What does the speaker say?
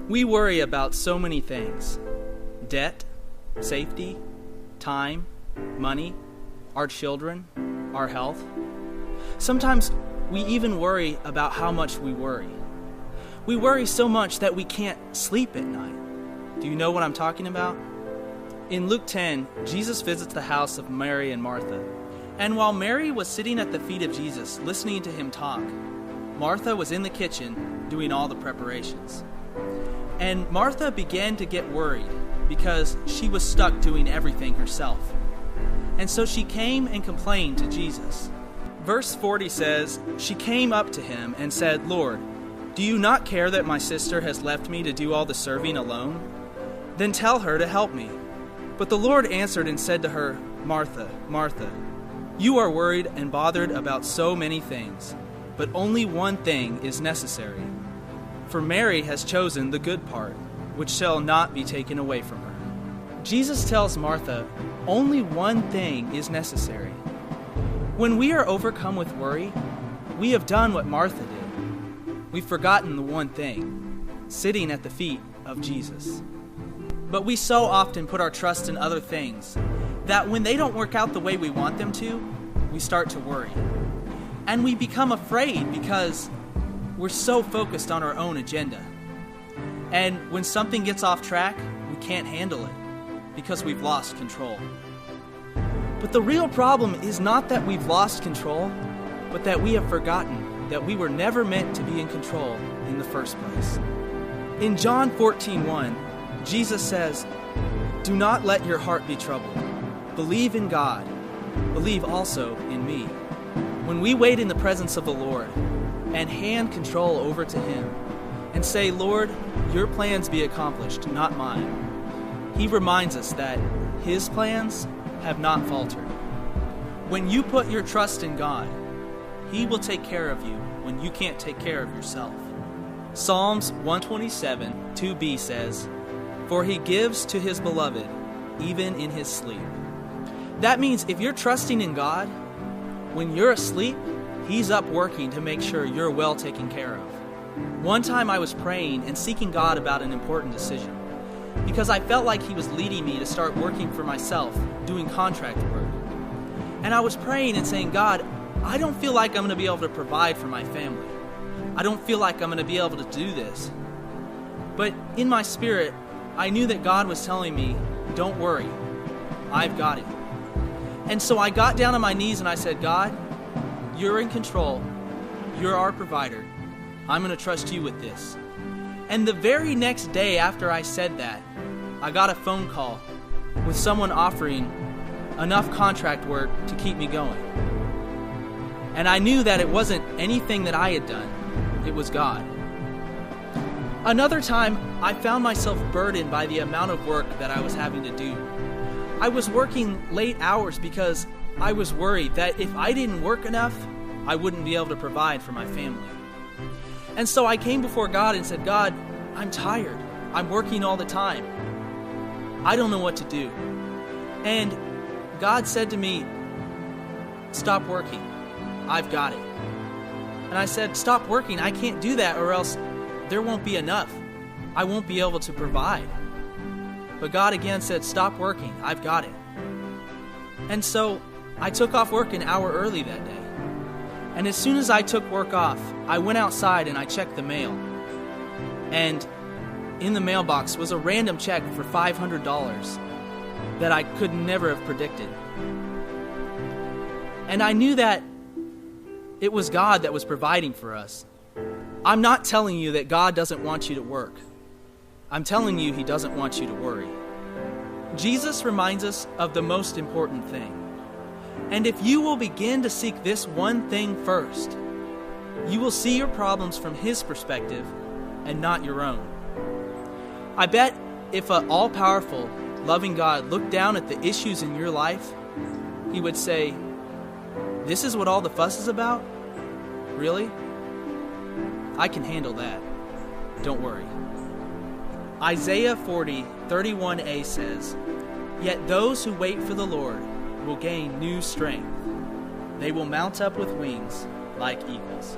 We worry about so many things: debt, safety, time, money, our children, our health. Sometimes we even worry about how much we worry. We worry so much that we can't sleep at night. Do you know what I'm talking about? In Luke 10, Jesus visits the house of Mary and Martha. And while Mary was sitting at the feet of Jesus, listening to him talk, Martha was in the kitchen doing all the preparations. And Martha began to get worried because she was stuck doing everything herself. And so she came and complained to Jesus. Verse 40 says, "She came up to him and said, 'Lord, do you not care that my sister has left me to do all the serving alone? Then tell her to help me.' But the Lord answered and said to her, 'Martha, Martha, you are worried and bothered about so many things, but only one thing is necessary. For Mary has chosen the good part, which shall not be taken away from her.'" Jesus tells Martha, only one thing is necessary. When we are overcome with worry, we have done what Martha did. We've forgotten the one thing, sitting at the feet of Jesus. But we so often put our trust in other things that when they don't work out the way we want them to, we start to worry. And we become afraid because we're so focused on our own agenda. And when something gets off track, we can't handle it because we've lost control. But the real problem is not that we've lost control, but that we have forgotten that we were never meant to be in control in the first place. In John 14:1, Jesus says, "Do not let your heart be troubled. Believe in God. Believe also in me." When we wait in the presence of the Lord and hand control over to Him and say, "Lord, your plans be accomplished, not mine," He reminds us that His plans have not faltered. When you put your trust in God, He will take care of you when you can't take care of yourself. Psalms 127, 2b says, "For He gives to His beloved, even in his sleep." That means if you're trusting in God, when you're asleep, He's up working to make sure you're well taken care of. One time I was praying and seeking God about an important decision because I felt like He was leading me to start working for myself, doing contract work. And I was praying and saying, "God, I don't feel like I'm going to be able to provide for my family. I don't feel like I'm going to be able to do this." But in my spirit, I knew that God was telling me, "Don't worry, I've got it." And so I got down on my knees and I said, "God, you're in control. You're our provider. I'm going to trust you with this." And the very next day after I said that, I got a phone call with someone offering enough contract work to keep me going. And I knew that it wasn't anything that I had done. It was God. Another time, I found myself burdened by the amount of work that I was having to do. I was working late hours because I was worried that if I didn't work enough, I wouldn't be able to provide for my family. And so I came before God and said, "God, I'm tired. I'm working all the time. I don't know what to do." And God said to me, "Stop working. I've got it." And I said, "Stop working. I can't do that or else there won't be enough. I won't be able to provide." But God again said, "Stop working. I've got it." And so I took off work an hour early that day. And as soon as I took work off, I went outside and I checked the mail. And in the mailbox was a random check for $500 that I could never have predicted. And I knew that it was God that was providing for us. I'm not telling you that God doesn't want you to work. I'm telling you He doesn't want you to worry. Jesus reminds us of the most important thing. And if you will begin to seek this one thing first, you will see your problems from His perspective and not your own. I bet if an all-powerful, loving God looked down at the issues in your life, He would say, "This is what all the fuss is about? Really? I can handle that. Don't worry." Isaiah 40:31a says, "Yet those who wait for the Lord will gain new strength. They will mount up with wings like eagles."